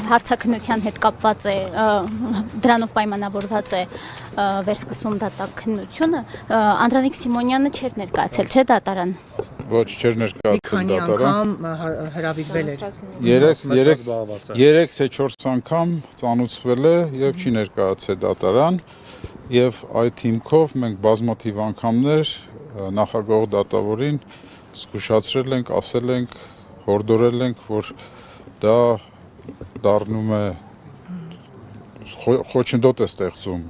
Հարցաքննության հետ կապված է, դրանով պայմանավորված է վերսկսում դատաքննությունը, Անդրանիկ Սիմոնյանը չէր ներկայացել, չէ՞ դատարան։ Ոչ, չէր ներկայացել դատարան։ Հրավիրվել էր։ 3 թե 4 անգամ ծանոթացվել է եւ չի ներկայացել դատարան, եւ այդ հիմքով մենք բազմաթիվ անգամներ նախագահ դատավորին զգուշացրել ենք, ասել ենք, հորդորել ենք, որ դա դառնում է խոչընդոտ է ստեղծում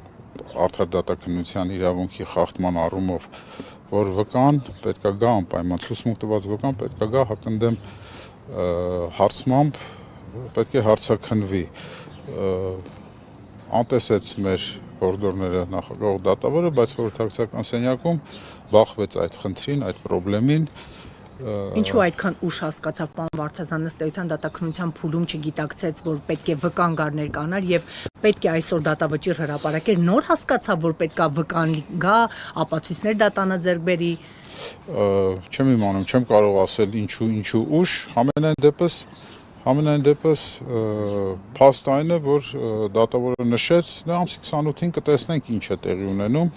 արդար դատաքննության իրավունքի խախտման առումով, որ վկան պետք է գա անպայման ցուցմունք տված վկան պետք է գա հակընդդեմ հարցմամբ պետք է հարցաքննվի անտեսեց մեր հորդորները նախագահ դատավորը, բայց խորհրդակցական սենյակում բախվեց այդ խնդրին, այդ խնդրին Ինչու այդքան ուշ հասկացավ պարոն Վարդազյանը ըստ էության դատաքննության փուլում չգիտակցեց, որ պետք է վկան գար ներկանար եւ պետք է այսօր դատավճիռ հրապարակեր, նոր հասկացավ, որ պետք է վկան գա, ապացույցներ դատանը ձեռք բերի։ Չեմ իմանում, չեմ կարող ասել ինչու ուշ, Համենայն դեպս փաստ այն է, որ դատավորը նշեց, ամսի 28-ին կտեսնենք ինչ է տեղի ունենում,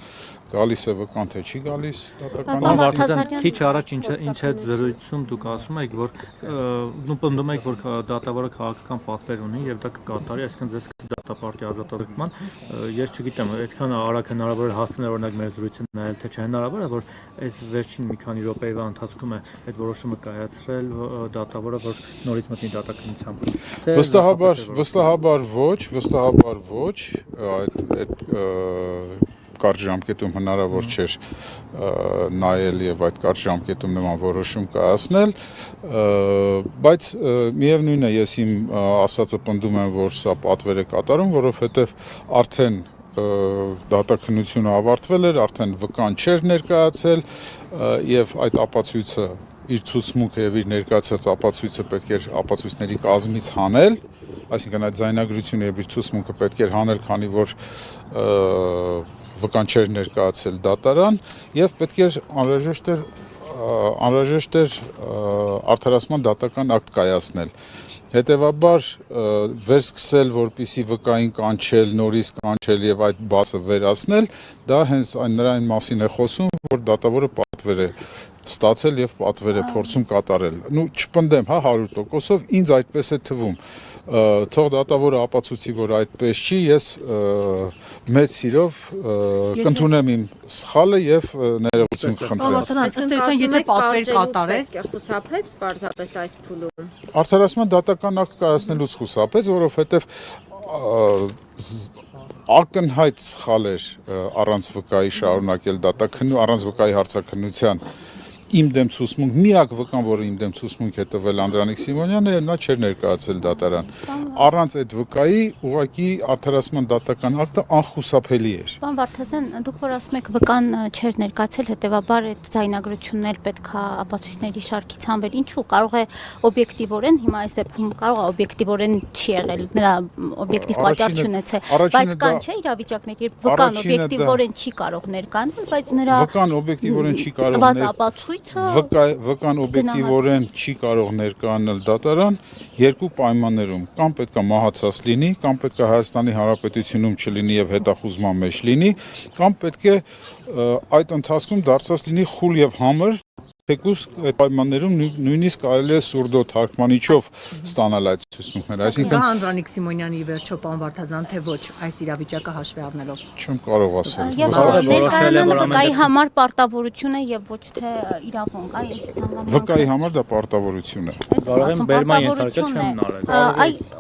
գալիս է վկան թե չի գալիս դատական։ Քիչ առաջ ինչ է զրույցում դուք ասում եք, որ պնդում եք, որ դատավորը քաղաքական պատվեր ունի եւ դա կկատարի, այսինքն ձեզ դատապարտի ազատագրման, ես չգիտեմ, այդքան արագ հնարավոր է հասնել օրինակ մեր զրույցը նայել, թե չէ հնարավոր է, որ այս վերջին մի քանի րոպեվա ընթացքում է այդ որոշումը կայացրել դատավորը, որ նորից մտնի Վստահաբար ոչ, այդ կարճ ժամկետում հնարավոր չէր նայել եւ այդ կարճ ժամկետում նման որոշում կայացնել, բայց միևնույն է, ես իմ ասածը պնդում եմ, որ սա պատվեր է կատարում, որովհետեւ արդեն դատաքննությունը ավարտվել էր, արդեն վկան չէր ներկայացել եւ այդ ապացույցը իր ցուցմունքը եւ իր ներկայացած ապացույցը պետք էր ապացույցների կազմից հանել, այսինքն այդ ձայնագրությունը եւ իր ցուցմունքը պետք էր հանել, քանի որ վկան չէր ներկայացել դատարան եւ պետք էր անհրաժեշտ էր արդարացման դատական ակտ կայացնել։ Հետևաբար վերսկսել, որպիսի վկային կանչել, նորից կանչել եւ այդ բացը վերացնել, դա հենց նրան մասին է խոսում, որ դատավորը պատվեր է ստացել եւ պատվեր է փորձում կատարել։ Չպնդեմ, 100%-ով ինձ այդպես է թվում։ Թող դատավորը ապացուցի, որ այդպես չի, ես մեծ սիրով կընդունեմ իմ սխալը եւ ներողություն կխնդրեմ։ Ըստ էության, եթե պատվեր կատարել, պետք է խուսափեց պարզապես այս փուլում։ Արդարացման դատական ակտ կայացնելուց խուսափեց, որովհետեւ ակնհայտ սխալ էր առանց վկայի շարունակել առանց վկայի հարցաքննության իմ դեմ ցուցմունք, միակ վկան, որը իմ դեմ ցուցմունք է տվել Անդրանիկ Սիմոնյանը, նա չէր ներկայացել դատարան։ Առանց այդ վկայի ուղղակի արդարացման դատական ակտը անխուսափելի էր։ Պարոն Վարդազյան, դուք որ ասում եք վկան չէր ներկայացել, հետեւաբար այդ ձայնագրությունն էլ պետք է ապացույցների շարքից հանվել։ Ինչու՞ կարող է օբյեկտիվորեն, հիմա այս դեպքում կարող է օբյեկտիվորեն չի եղել, նրա օբյեկտիվ պատճառ չունեցել, բայց կան չէ իրավիճակներ, երբ վկան օբյեկտիվորեն չի կարող ներկանալ, բայց նրա վկան օբյեկտիվորեն չի կարող Վկան օբյեկտիվորեն չի կարող ներկայանալ դատարան երկու պայմաններում, կամ պետք է մահացած լինի, կամ պետք է Հայաստանի Հանրապետությունում չլինի եւ հետախուզման մեջ լինի, կամ պետք է այդ ընթացքում դարձած լինի խուլ եւ համր, թեկուզ այդ պայմաններում նույնիսկ կարելի է սուրդո թարգմանիչով ստանալ այդ ցուցմունքները, այսինքն Անդրանիկ Սիմոնյանի վերջո պարոն Վարդազյան, թե ոչ, այս իրավիճակը հաշվի առնելով։ Չեմ կարող ասել։ Ներկայացնելը վկայի համար պարտավորություն է եւ ոչ թե իրավունք, այս հանգամանքը։ Վկայի համար դա պարտավորություն է։ Կարող եմ բերման ենթարկել չեմ նարել։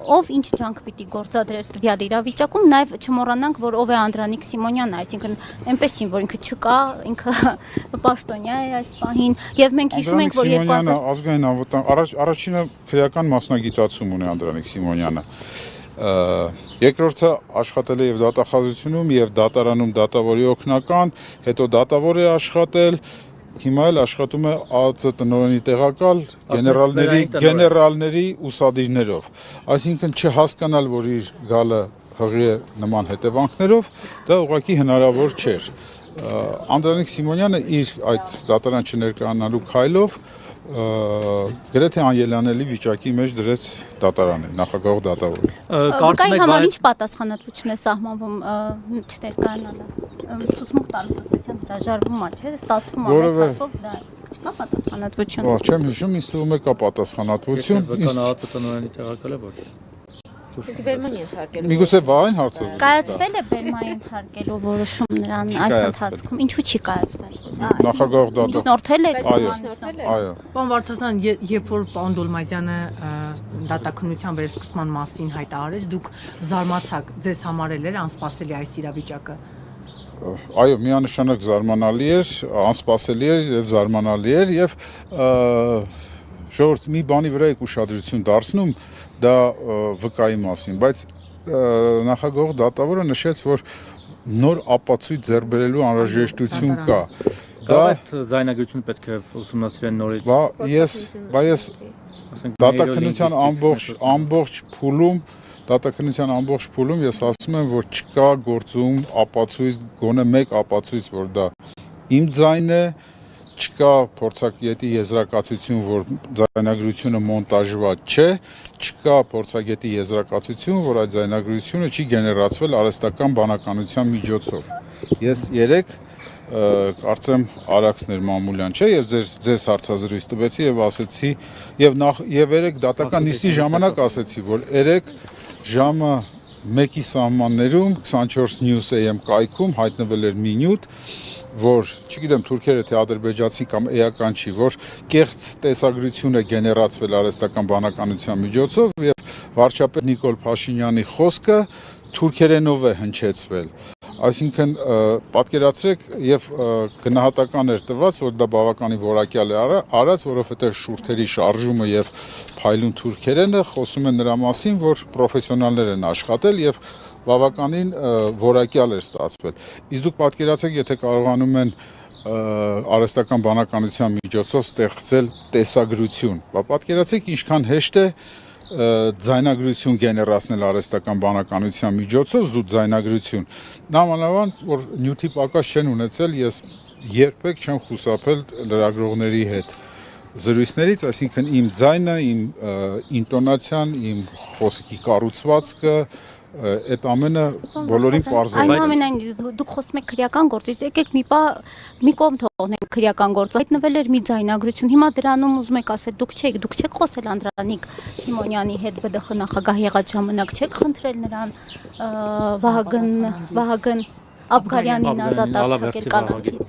Ով ինչ ջանք պիտի գործադրեր տվյալ իրավիճակում, նաեւ չմոռանանք, որ ով է Անդրանիկ Սիմոնյանը, այսինքն այնպես չի, որ ինքը չկա, ինքը պաշտոնյա է այս պահին, եւ մենք հիշում ենք, որ 2000 ազգային անվտանգ առաջինը քրեական մասնագիտացում ունի Անդրանիկ Սիմոնյանը։ Երկրորդը աշխատել է եւ դատախազությունում եւ դատարանում դատավորի օգնական, հետո դատավոր է աշխատել, հիմա էլ աշխատում է ԱԱԾ տնօրենի տեղակալ գեներալների ուսադիրներով։ Այսինքն չհասկանալ, որ իր գալը հղի է նման հետևանքներով, դա ուղղակի հնարավոր չէր։ Անդրանիկ Սիմոնյանը իր այդ դատարան չներկայանալու քայլով գրեթե անելանելի վիճակի մեջ դրեց դատարանը, նախագահ դատավորը։ Վկայի համար ինչ պատասխանատվություն է սահմանվում չներկայանալը։ Ցուցմուկ տալու ըստեյության հրաժարվում է, չէ՞, ստացվում է մեծ հաշվով դա չկա պատասխանատվություն։ Չեմ հիշում, ինձ թվում է կա պատասխանատվություն։ Վկանահատը տնօրենի տեղակալ է ոչ։ Բերման ենթարկելու։ Միգուցե վաղային հարցը։ Կայացվել է բերման ենթարկելու որոշում նրան այս ընթացքում, ինչու չի կայացվել։ Նախագահ դատա։ Միջնորդել է։ Այո։ Պարոն Վարդազյան, երբ որ պարոն Դոլմազյանը դատաքննության վերսկսման մասին հայտարարեց, դուք զարմացաք, ձեզ համար էր անսպասելի այս իրավիճակը։ Այո, միանշանակ զարմանալի էր, անսպասելի էր եւ զարմանալի էր եւ ժողովուրդ մի բանի վրա եք ուշադրություն դարձնում, դա վկայի մասին, բայց նախագահ դատավորը նշեց, որ նոր ապացույց ձեռք բերելու անհրաժեշտություն կա։ Դա զայնագրությունը պետք է ուսումնասիրեն նորից։ Ես դատաքննության ամբողջ փուլում ես ասում եմ, որ չկա գործում ապացույց, գոնե մեկ ապացույց, որ դա իմ ձայնն է, չկա փորձագետի եզրակացություն, որ ձայնագրությունը մոնտաժված չէ, չկա փորձագետի եզրակացություն, որ այդ ձայնագրությունը չի գեներացվել արհեստական բանականության միջոցով։ Ես երեք կարծեմ Արաքսներ Մամուլյան, չէ, ես ձեզ հարցազրույց տվեցի եւ ասեցի եւ երեք դատական նիստի ժամանակ ասեցի, որ երեք ժամը 1-ի սահմաններում 24 News AM կայքում հայտնվել էր մի նյութ, որ, չգիտեմ, թուրքերը թե ադրբեջանցի կամ էական չի, որ կեղծ տեսագրություն է գեներացվել արհեստական բանականության միջոցով եւ վարչապետ Նիկոլ Փաշինյանի խոսքը թուրքերենով է հնչեցվել։ Այսինքն պատկերացրեք եւ գնահատական էր տված, որ դա բավականին որակյալ է արած, որովհետեւ շուրթերի շարժումը եւ փայլուն թուրքերենը խոսում են նրա մասին, որ պրոֆեսիոնալներ են աշխատել եւ բավականին որակյալ էր ստացվել։ Իսկ դուք պատկերացեք, եթե կարողանում են արհեստական բանականության միջոցով ստեղծել տեսագրություն, պատկերացեք ինչքան հեշտ է ձայնագրություն գեներացնել արհեստական բանականության միջոցով, զուտ ձայնագրություն։ Նամանավանդ, որ նյութի պակաս չեն ունեցել, ես երբեք չեմ խուսափել լրագրողների հետ զրույցներից, այսինքն իմ ձայնը, իմ ինտոնացիան, իմ խոսքի կառուցվածքը, այդ ամենը բոլորին պարզ է։ Այնուամենայնիվ դուք խոսում եք քրեական գործից, եկեք մի կողմ թողնենք քրեական գործը։ Հայտնվել էր մի ձայնագրություն։ Հիմա դրանում ուզում եք ասել, դուք չեք խոսել Անդրանիկ Սիմոնյանի հետ ԲԴԽ նախագահ եղած ժամանակ, չեք խնդրել նրան Վահագն Աբգարյանին ազատ արձակել կալանքից։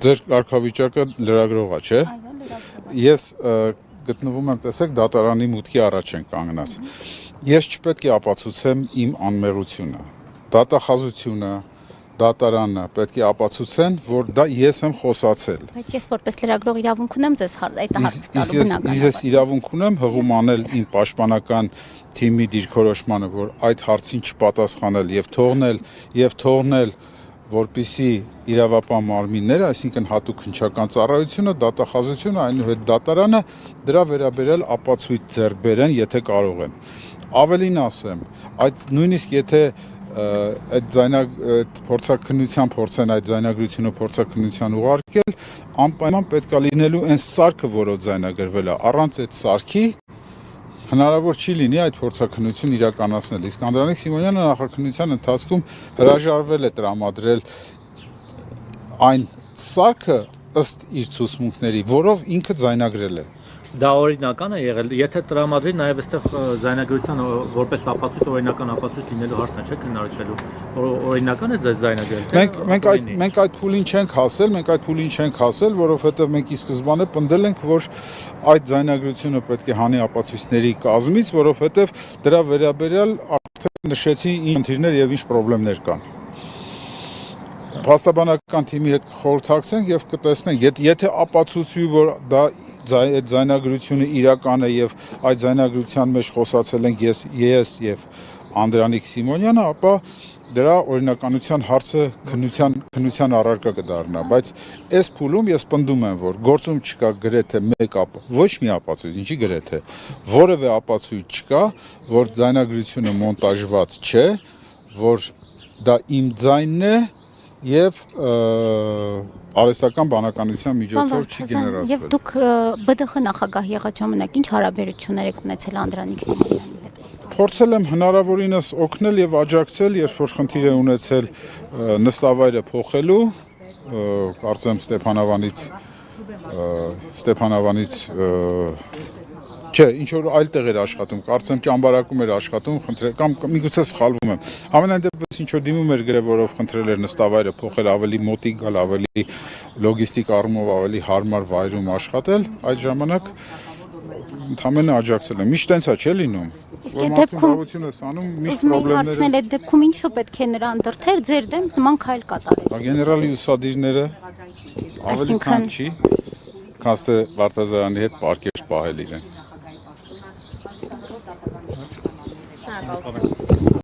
Ձեր կարգավիճակը լրագրող է, չէ՞։ Այո, լրագրող։ Ես գտնվում եմ, տեսեք, դատարանի մուտքի առաջ են կանգնած։ Ես չպետք է ապացուցեմ իմ անմեղությունը, դատախազությունը, դատարանը պետք է ապացուցեն, որ դա ես եմ խոսացել։ Բայց ես որպես լրագրող իրավունք ունեմ ձեզ այդ հարցը տալու բնականաբար։ Ես իրավունք ունեմ հղում անել իմ պաշտպանական թիմի դիրքորոշմանը, որ այդ հարցին չպատասխանել եւ թողնել որպիսի իրավապահ մարմինները, այսինքն հատուկ քննչական ծառայությունը, դատախազությունը, այնուհետ դատարանը դրա վերաբերյալ ապացույց ձեռք բերեն, եթե կարող են։ Ավելին ասեմ, այդ նույնիսկ եթե այդ փորձաքննության փորձեն այդ ձայնագրությունը փորձաքննության ուղարկել, անպայման պետք է լինելու այն սարքը, որով ձայնագրվել է, առանց այդ սարքի հնարավոր չի լինի այդ փորձաքննություն իրականացնել։ Իսկ Անդրանիկ Սիմոնյանը նախաքննության ընթացքում հրաժարվել է տրամադրել այն սարքը ըստ իր ցուցմունքների, որով ինքը ձայնագրել է։ Դա օրինական է եղել, եթե տրամադրի նաև այստեղ ձայնագրության որպես ապացույց, օրինական ապացույց լինելու հարցն է, չէ՞ քննարկվելու։ Օրինական է ձայնագրել։ Մենք այդ փուլին չենք հասել, որովհետև մենք ի սկզբանե պնդել ենք, որ այդ ձայնագրությունը պետք է հանի ապացույցների կազմից, որովհետև դրա վերաբերյալ արդեն նշեցի ինչ խնդիրներ եւ ինչ խնդիրներ կան։ Փաստաբանական թիմի հետ կխորհրդակցենք եւ կտեսնենք, եթե ապացուցվի, որ դա այդ ձայնագրությունը իրական է եւ այդ ձայնագրության մեջ խոսացել ենք ես եւ Անդրանիկ Սիմոնյանը, ապա դրա օրինականության հարցը քննության առարկա կդառնա, բայց այս փուլում ես պնդում եմ, որ գործում չկա գրեթե ոչ մի ապացույց, ինչի գրեթե որևէ ապացույց չկա, որ ձայնագրությունը մոնտաժված չէ, որ դա իմ ձայնն է եւ արհեստական բանականության միջոցով չի Եւ գեներացվել։ դուք ԲԴԽ նախագահ եղած ժամանակ ինչ հարաբերություններ եք ունեցել Անդրանիկ Սիմոնյանի հետ։ Փորձել եմ հնարավորինս օգնել եւ աջակցել, երբ որ խնդիր է ունեցել նստավայրը փոխելու, կարծեմ Ստեփանավանից չէ, ինչ որ այլտեղ էր աշխատում, կարծեմ ճամբարակում էր աշխատում, կամ միգուցե սխալվում եմ։ Ամենայն դեպս ինչ որ դիմում էր գրել, որով խնդրել էր նստավայրը փոխել, ավելի մոտիկ գալ, ավելի լոգիստիկ առումով ավելի հարմար վայրում աշխատել, այդ ժամանակ ընդհանրապես աջակցել եմ։ Միշտ տենց է, չէ՞ լինում։ Իսկ այդ դեպքում անում միշտ ուզում եմ հարցնել, այդ դեպքում ինչու պետք է նրան դրթեր ձեր դեմ նման քայլ կատարել։ Գեներալի ուսադիրները ավելի քան չի, քան թե Վարդազարյանի հետ պարկեշտ պահել իրեն։ Շնորհակալություն։